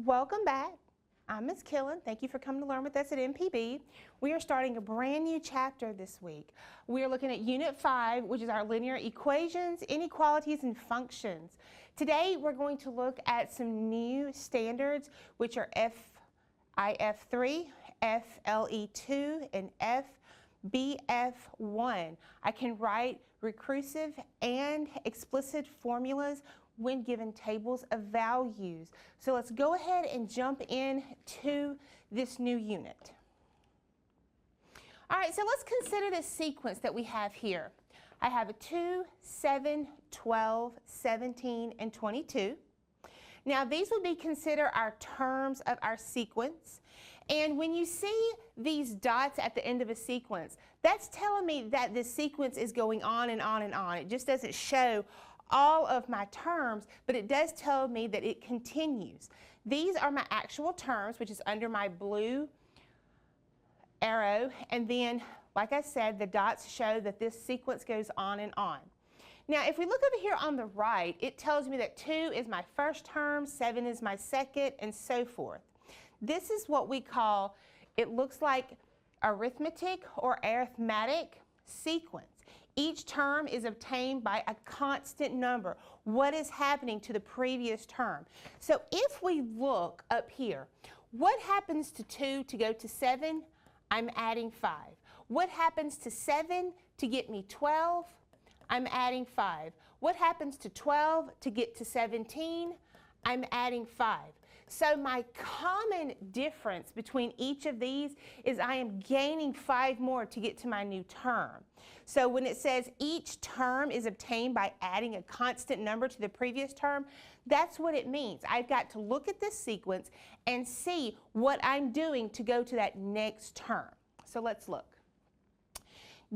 Welcome back. I'm Ms. Killen. Thank you for coming to learn with us at MPB. We are starting a brand new chapter this week. We are looking at Unit 5, which is our linear equations, inequalities, and functions. Today we're going to look at some new standards, which are FIF3, FLE2, and FBF1. I can write recursive and explicit formulas when given tables of values. So let's go ahead and jump into this new unit. All right, so let's consider this sequence that we have here. I have a 2, 7, 12, 17, and 22. Now these would be considered our terms of our sequence. And when you see these dots at the end of a sequence, that's telling me that this sequence is going on and on and on. It just doesn't show all of my terms, but it does tell me that it continues. These are my actual terms, which is under my blue arrow, and then, like I said, the dots show that this sequence goes on and on. Now, if we look over here on the right, it tells me that 2 is my first term, 7 is my second, and so forth. This is what we call, it looks like arithmetic or arithmetic sequence. Each term is obtained by a constant number. What is happening to the previous term? So if we look up here, what happens to 2 to go to 7? I'm adding 5. What happens to 7 to get me 12? I'm adding 5. What happens to 12 to get to 17? I'm adding 5. So my common difference between each of these is I am gaining 5 more to get to my new term. So when it says each term is obtained by adding a constant number to the previous term, that's what it means. I've got to look at this sequence and see what I'm doing to go to that next term. So let's look.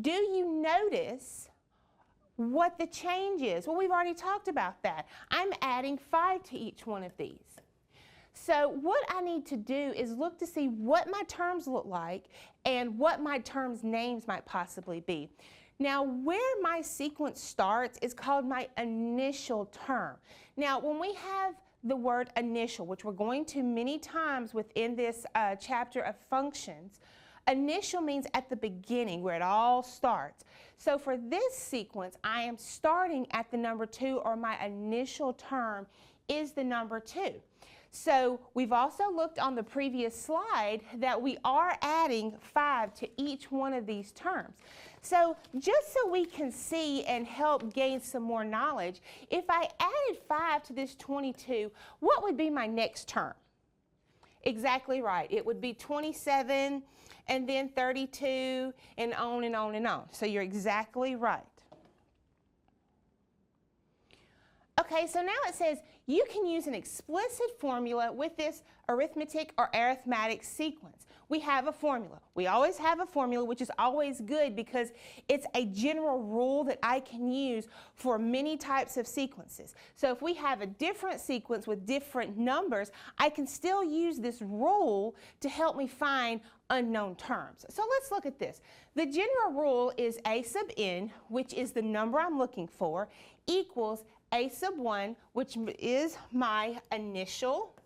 Do you notice what the change is? Well, we've already talked about that. I'm adding 5 to each one of these. So what I need to do is look to see what my terms look like and what my terms' names might possibly be. Now, where my sequence starts is called my initial term. Now, when we have the word initial, which we're going to many times within this chapter of functions, initial means at the beginning, where it all starts. So for this sequence, I am starting at the number 2, or my initial term is the number 2. So we've also looked on the previous slide that we are adding 5 to each one of these terms. So just so we can see and help gain some more knowledge, if I added 5 to this 22, what would be my next term? Exactly right. It would be 27 and then 32 and on and on and on. So you're exactly right. Okay, so now it says you can use an explicit formula with this arithmetic or arithmetic sequence. We have a formula. We always have a formula, which is always good because it's a general rule that I can use for many types of sequences. So if we have a different sequence with different numbers, I can still use this rule to help me find unknown terms. So let's look at this. The general rule is a sub n, which is the number I'm looking for, equals a sub 1, which is my initial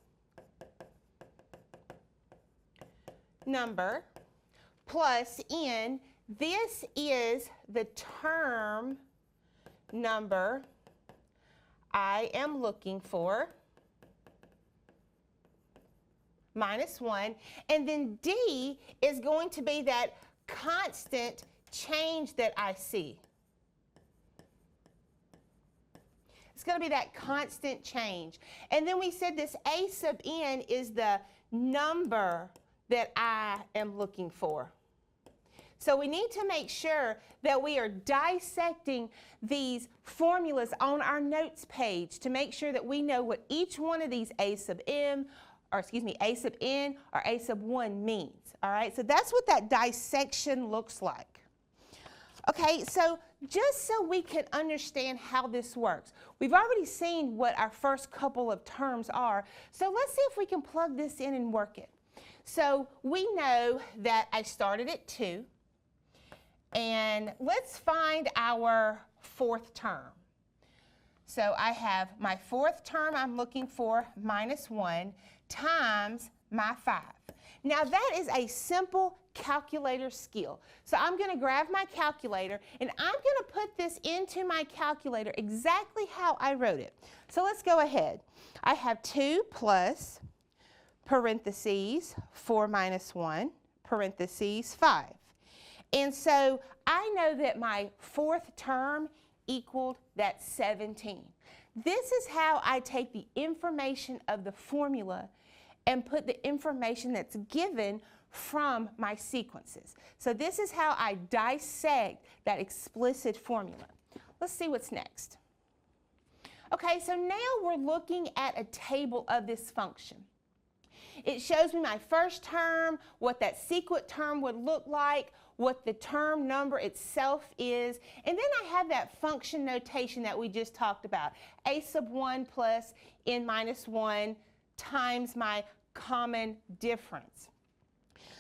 number, plus n. This is the term number I am looking for, minus 1. And then d is going to be that constant change that I see. It's going to be that constant change. And then we said this a sub n is the number that I am looking for. So we need to make sure that we are dissecting these formulas on our notes page to make sure that we know what each one of these a sub n or a sub 1 means. All right, so that's what that dissection looks like. Okay, so just so we can understand how this works, we've already seen what our first couple of terms are, so let's see if we can plug this in and work it. So we know that I started at 2, and let's find our fourth term. So I have my fourth term I'm looking for, minus 1. times my 5. Now that is a simple calculator skill. So I'm going to grab my calculator and I'm going to put this into my calculator exactly how I wrote it. So let's go ahead. I have 2 plus parentheses 4 minus 1 parentheses 5. And so I know that my fourth term equaled that 17. This is how I take the information of the formula and put the information that's given from my sequences. So this is how I dissect that explicit formula. Let's see what's next. Okay, so now we're looking at a table of this function. It shows me my first term, what that sequent term would look like, what the term number itself is, and then I have that function notation that we just talked about, a sub 1 plus n minus 1 times my common difference.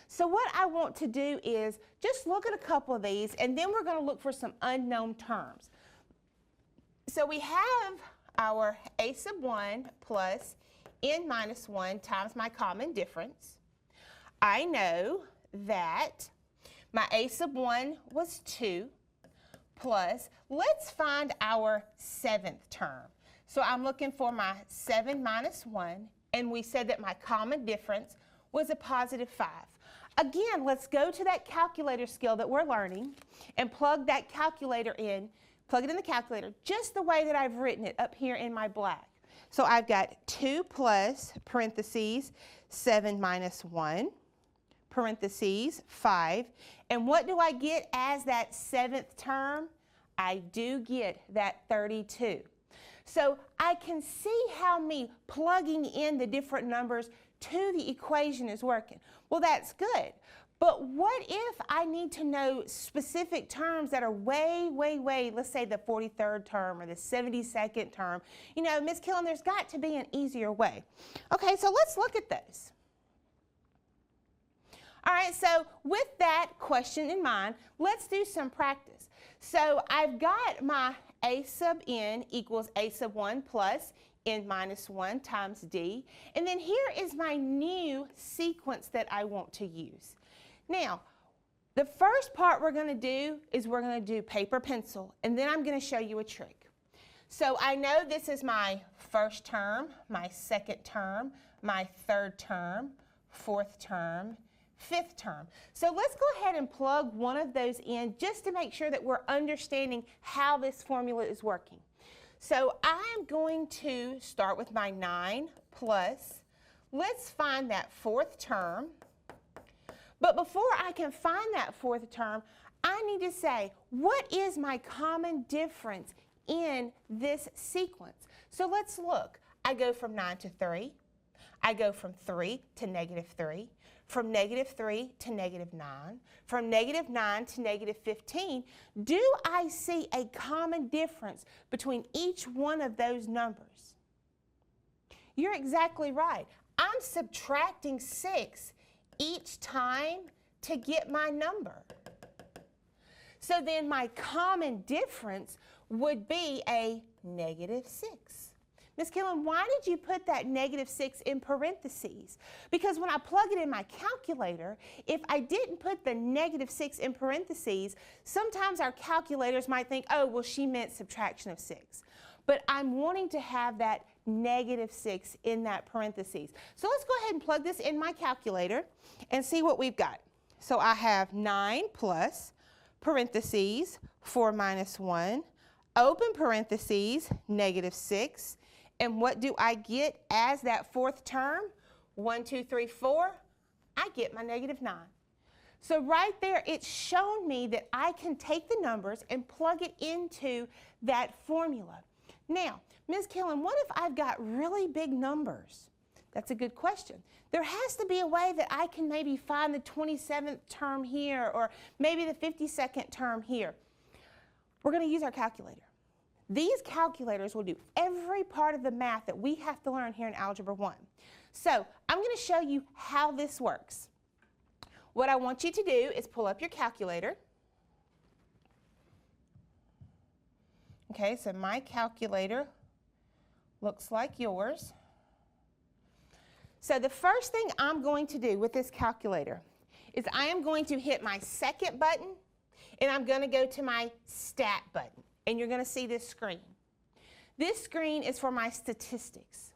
So what I want to do is just look at a couple of these, and then we're going to look for some unknown terms. So we have our a sub 1 plus n minus 1 times my common difference. I know that my a sub 1 was 2 plus, let's find our 7th term. So I'm looking for my 7 minus 1, and we said that my common difference was a positive 5. Again, let's go to that calculator skill that we're learning and plug that calculator in, plug it in the calculator just the way that I've written it up here in my black. So I've got 2 plus parentheses 7 minus 1 parentheses 5. And what do I get as that 7th term? I do get that 32. So I can see how me plugging in the different numbers to the equation is working. Well, that's good. But what if I need to know specific terms that are way, let's say the 43rd term or the 72nd term? You know, Ms. Killen, there's got to be an easier way. Okay, so let's look at those. All right, so with that question in mind, let's do some practice. So I've got my a sub n equals a sub 1 plus n minus 1 times d. And then here is my new sequence that I want to use. Now, the first part we're going to do is we're going to do paper, pencil, and then I'm going to show you a trick. So I know this is my first term, my second term, my third term, fourth term, fifth term. So let's go ahead and plug one of those in just to make sure that we're understanding how this formula is working. So I'm going to start with my 9 plus, let's find that fourth term. But before I can find that fourth term, I need to say, what is my common difference in this sequence? So let's look. I go from 9 to 3. I go from 3 to negative 3. From negative 3 to negative 9. From negative 9 to negative 15. Do I see a common difference between each one of those numbers? You're exactly right. I'm subtracting 6 each time to get my number. So then my common difference would be a negative 6. Ms. Killen, why did you put that negative 6 in parentheses? Because when I plug it in my calculator, if I didn't put the negative 6 in parentheses, sometimes our calculators might think, oh, well, she meant subtraction of 6. But I'm wanting to have that negative 6 in that parentheses. So let's go ahead and plug this in my calculator and see what we've got. So I have 9 plus parentheses 4 minus 1, open parentheses, negative 6. And what do I get as that fourth term? 1, 2, 3, 4. I get my negative 9. So right there, it's shown me that I can take the numbers and plug it into that formula. Now, Ms. Killen, what if I've got really big numbers? That's a good question. There has to be a way that I can maybe find the 27th term here or maybe the 52nd term here. We're going to use our calculator. These calculators will do every part of the math that we have to learn here in Algebra 1. So I'm going to show you how this works. What I want you to do is pull up your calculator. Okay, so my calculator looks like yours. So the first thing I'm going to do with this calculator is I am going to hit my second button, and I'm going to go to my stat button, and you're going to see this screen. This screen is for my statistics.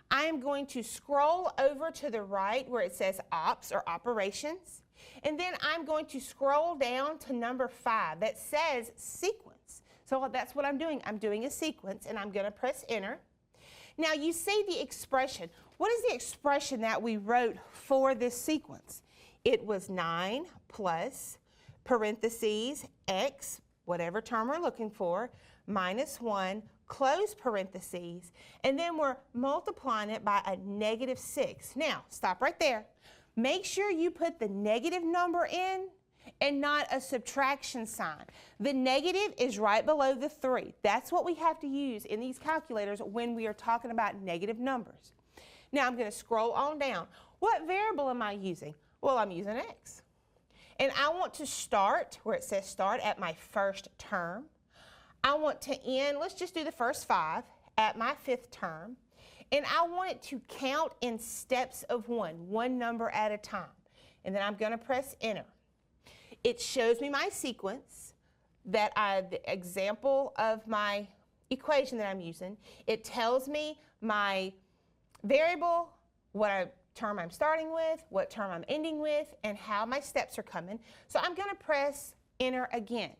I am going to scroll over to the right where it says ops or operations, and then I'm going to scroll down to number 5 that says sequence. So that's what I'm doing. I'm doing a sequence, and I'm going to press enter. Now you see the expression. What is the expression that we wrote for this sequence? It was 9 plus parentheses x, whatever term we're looking for, minus 1, close parentheses, and then we're multiplying it by a negative 6. Now, stop right there. Make sure you put the negative number in and not a subtraction sign. The negative is right below the 3. That's what we have to use in these calculators when we are talking about negative numbers. Now, I'm going to scroll on down. What variable am I using? Well, I'm using x. And I want to start, where it says start, at my first term. I want to end, let's just do the first 5, at my 5th term. And I want it to count in steps of 1 number at a time. And then I'm going to press enter. It shows me my sequence, the example of my equation that I'm using. It tells me my variable, what term I'm starting with, what term I'm ending with, and how my steps are coming. So I'm going to press enter again.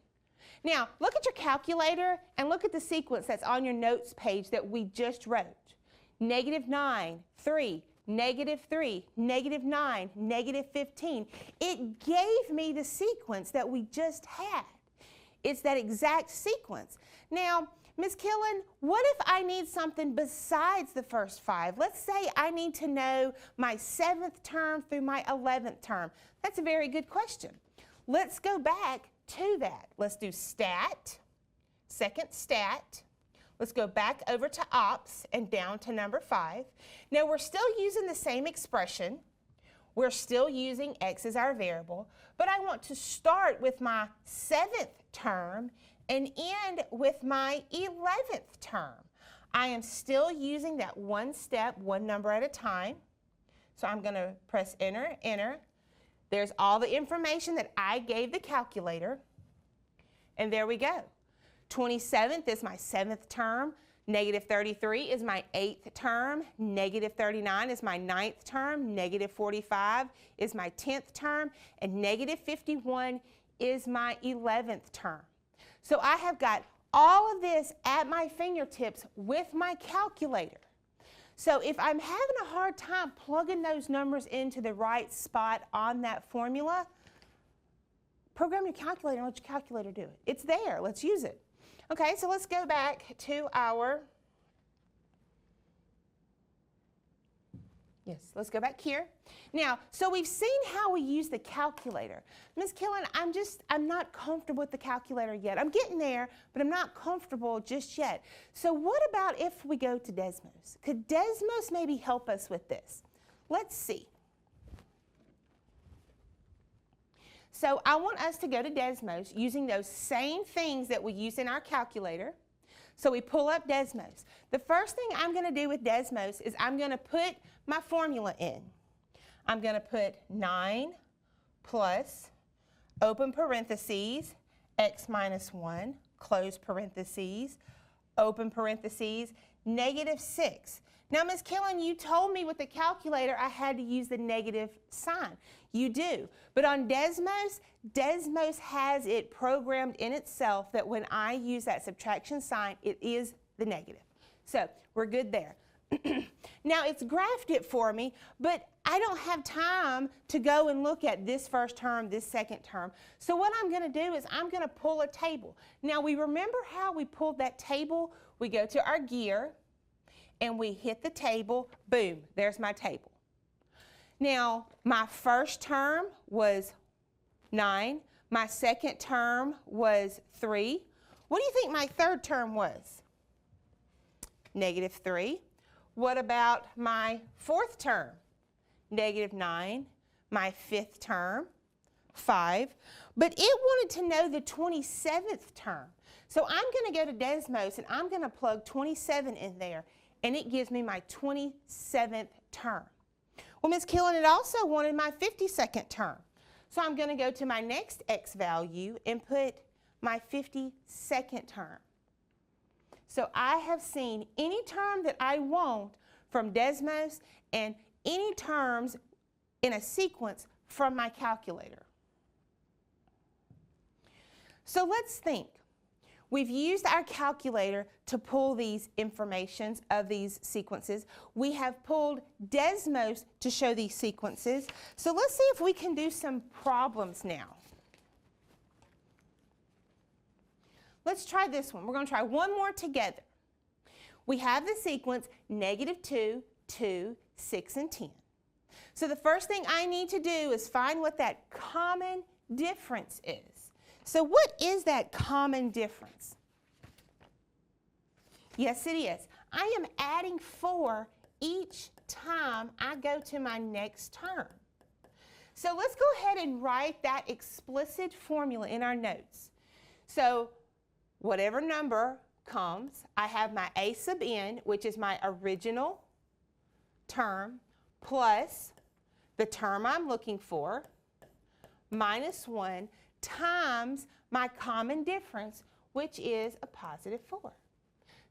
Now, look at your calculator and look at the sequence that's on your notes page that we just wrote. -9, 3, -3, -9, -15. It gave me the sequence that we just had. It's that exact sequence. Now, Ms. Killen, what if I need something besides the first 5? Let's say I need to know my 7th term through my 11th term. That's a very good question. Let's go back to that. Let's do stat, second stat. Let's go back over to ops and down to number 5. Now we're still using the same expression. We're still using x as our variable, but I want to start with my 7th term and end with my 11th term. I am still using that 1 step, 1 number at a time. So I'm going to press enter, enter. There's all the information that I gave the calculator. And there we go. 27th is my 7th term. -33 is my 8th term. -39 is my 9th term. -45 is my 10th term. And -51 is my 11th term. So I have got all of this at my fingertips with my calculator. So if I'm having a hard time plugging those numbers into the right spot on that formula, program your calculator and let your calculator do it. It's there. Let's use it. Okay, so let's go back to our, let's go back here. Now, so we've seen how we use the calculator. Ms. Killen, I'm not comfortable with the calculator yet. I'm getting there, but I'm not comfortable just yet. So what about if we go to Desmos? Could Desmos maybe help us with this? Let's see. So I want us to go to Desmos using those same things that we use in our calculator. So we pull up Desmos. The first thing I'm going to do with Desmos is I'm going to put my formula in. I'm going to put 9 plus, open parentheses, x minus 1, close parentheses, open parentheses, -6. Now, Ms. Killen, you told me with the calculator I had to use the negative sign. You do. But on Desmos, Desmos has it programmed in itself that when I use that subtraction sign, it is the negative. So we're good there. Now, it's graphed it for me, but I don't have time to go and look at this first term, this second term. So what I'm going to do is I'm going to pull a table. Now, we remember how we pulled that table? We go to our gear, and we hit the table, boom, there's my table. Now, my first term was 9. My second term was 3. What do you think my third term was? -3. What about my 4th term? -9. My 5th term, 5. But it wanted to know the 27th term. So I'm going to go to Desmos, and I'm going to plug 27 in there. And it gives me my 27th term. Well, Ms. Killen had also wanted my 52nd term. So I'm going to go to my next x value and put my 52nd term. So I have seen any term that I want from Desmos and any terms in a sequence from my calculator. So let's think. We've used our calculator to pull these informations of these sequences. We have pulled Desmos to show these sequences. So let's see if we can do some problems now. Let's try this one. We're going to try one more together. We have the sequence -2, 2, 6, and 10. So the first thing I need to do is find what that common difference is. So what is that common difference? Yes, it is. I am adding 4 each time I go to my next term. So let's go ahead and write that explicit formula in our notes. So whatever number comes, I have my a sub n, which is my original term, plus the term I'm looking for, minus 1, times my common difference, which is a positive 4.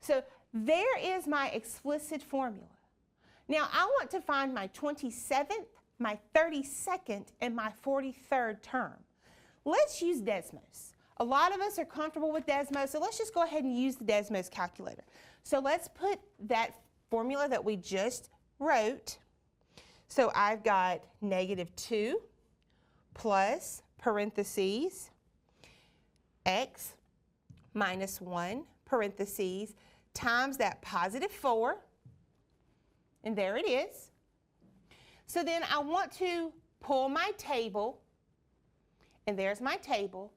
So there is my explicit formula. Now I want to find my 27th, my 32nd, and my 43rd term. Let's use Desmos. A lot of us are comfortable with Desmos, so let's just go ahead and use the Desmos calculator. So let's put that formula that we just wrote. So I've got -2 plus parentheses x minus 1 parentheses times that positive 4, and there it is. So then I want to pull my table, and there's my table.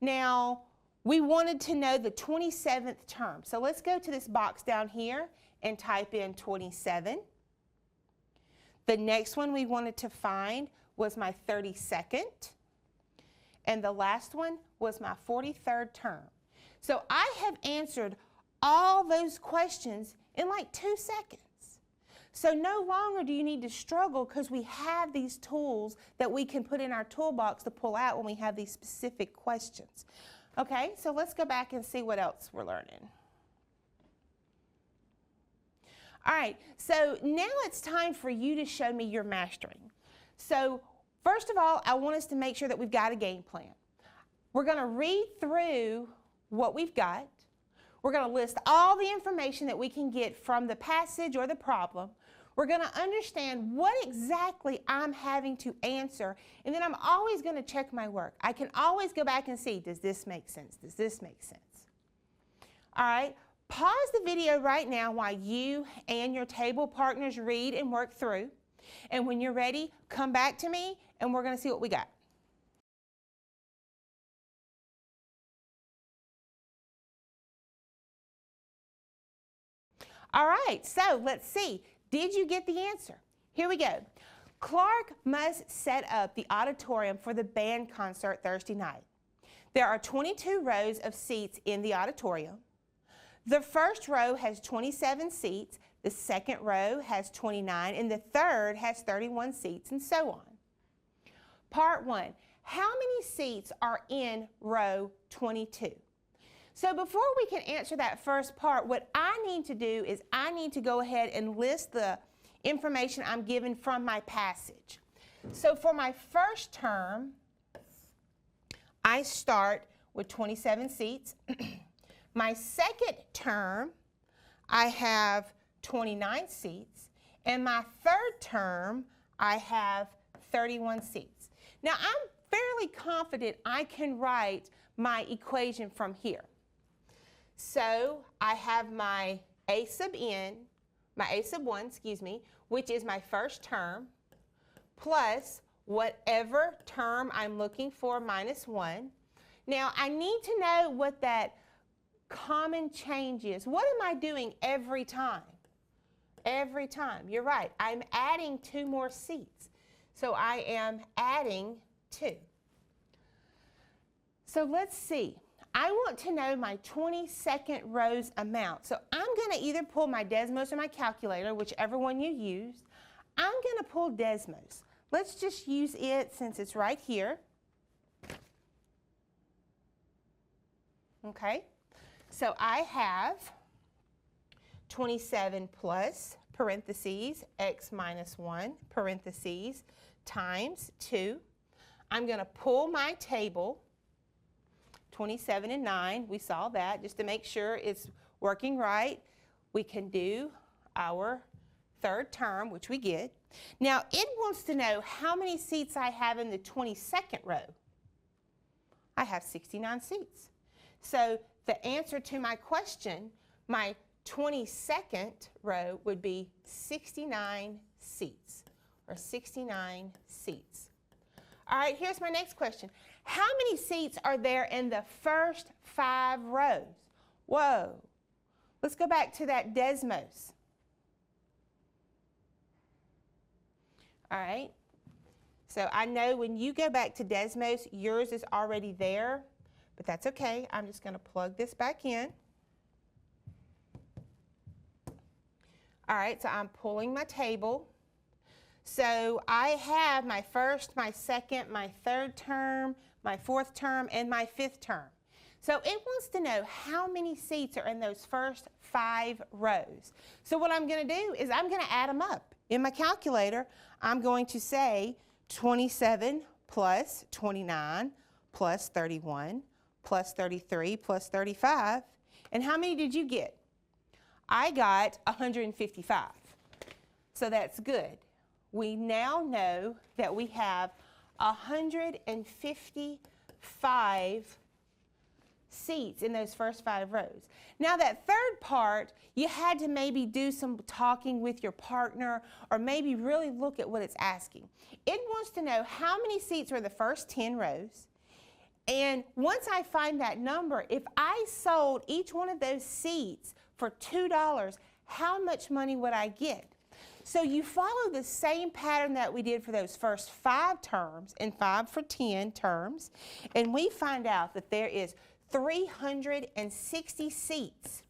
Now, we wanted to know the 27th term. So let's go to this box down here and type in 27. The next one we wanted to find was my 32nd. And the last one was my 43rd term. So I have answered all those questions in like 2 seconds. So no longer do you need to struggle because we have these tools that we can put in our toolbox to pull out when we have these specific questions. Okay, so let's go back and see what else we're learning. All right, so now it's time for you to show me your mastering. So first of all, I want us to make sure that we've got a game plan. We're going to read through what we've got. We're going to list all the information that we can get from the passage or the problem. We're going to understand what exactly I'm having to answer, and then I'm always going to check my work. I can always go back and see, does this make sense? Does this make sense? All right, pause the video right now while you and your table partners read and work through. And when you're ready, come back to me, and we're going to see what we got. All right, so let's see. Did you get the answer? Here we go. Clark must set up the auditorium for the band concert Thursday night. There are 22 rows of seats in the auditorium. The first row has 27 seats, the second row has 29, and the third has 31 seats, and so on. Part 1, how many seats are in row 22? So before we can answer that first part, what I need to do is I need to go ahead and list the information I'm given from my passage. So for my first term, I start with 27 seats. My second term, I have 29 seats. And my third term, I have 31 seats. Now I'm fairly confident I can write my equation from here. So I have my a sub n, my a sub 1, excuse me, which is my first term, plus whatever term I'm looking for minus 1. Now I need to know what that common change is. What am I doing every time? Every time, you're right, I'm adding 2 more seats. So I am adding 2. So let's see. I want to know my 22nd row's amount. So I'm going to either pull my Desmos or my calculator, whichever one you used. I'm going to pull Desmos. Let's just use it since it's right here. Okay, so I have 27 plus parentheses x minus 1 parentheses times 2. I'm going to pull my table, 27 and 9. We saw that just to make sure it's working right. We can do our third term, which we get. Now, it wants to know how many seats I have in the 22nd row. I have 69 seats. So the answer to my question, my 22nd row would be 69 seats, or 69 seats. All right, here's my next question. How many seats are there in the first 5 rows? Whoa. Let's go back to that Desmos. All right. So I know when you go back to Desmos, yours is already there, but that's okay. I'm just going to plug this back in. All right, so I'm pulling my table. So I have my first, my second, my third term, my fourth term, and my fifth term. So it wants to know how many seats are in those first 5 rows. So what I'm going to do is I'm going to add them up. In my calculator, I'm going to say 27 plus 29 plus 31 plus 33 plus 35. And how many did you get? I got 155. So that's good. We now know that we have 155 seats in those first 5 rows. Now that third part, you had to maybe do some talking with your partner or maybe really look at what it's asking. It wants to know how many seats are in the first 10 rows. And once I find that number, if I sold each one of those seats for $2, how much money would I get? So you follow the same pattern that we did for those first 5 terms and 5 for 10 terms, and we find out that there is 360 seats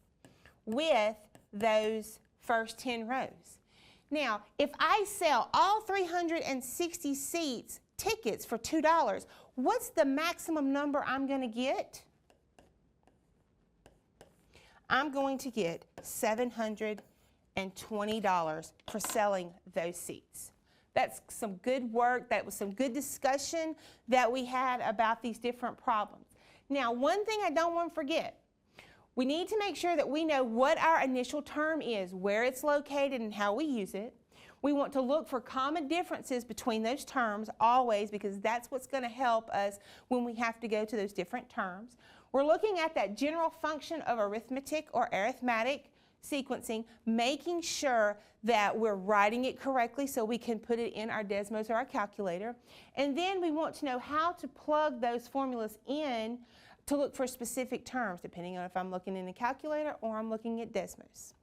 with those first 10 rows. Now, if I sell all 360 seats tickets for $2, what's the maximum number I'm going to get? I'm going to get $720 for selling those seats. That's some good work. That was some good discussion that we had about these different problems. Now, one thing I don't want to forget, we need to make sure that we know what our initial term is, where it's located, and how we use it. We want to look for common differences between those terms always, because that's what's going to help us when we have to go to those different terms. We're looking at that general function of arithmetic or arithmetic sequencing, making sure that we're writing it correctly so we can put it in our Desmos or our calculator. And then we want to know how to plug those formulas in to look for specific terms, depending on if I'm looking in a calculator or I'm looking at Desmos.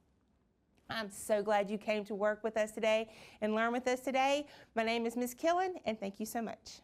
I'm so glad you came to work with us today and learn with us today. My name is Ms. Killen, and thank you so much.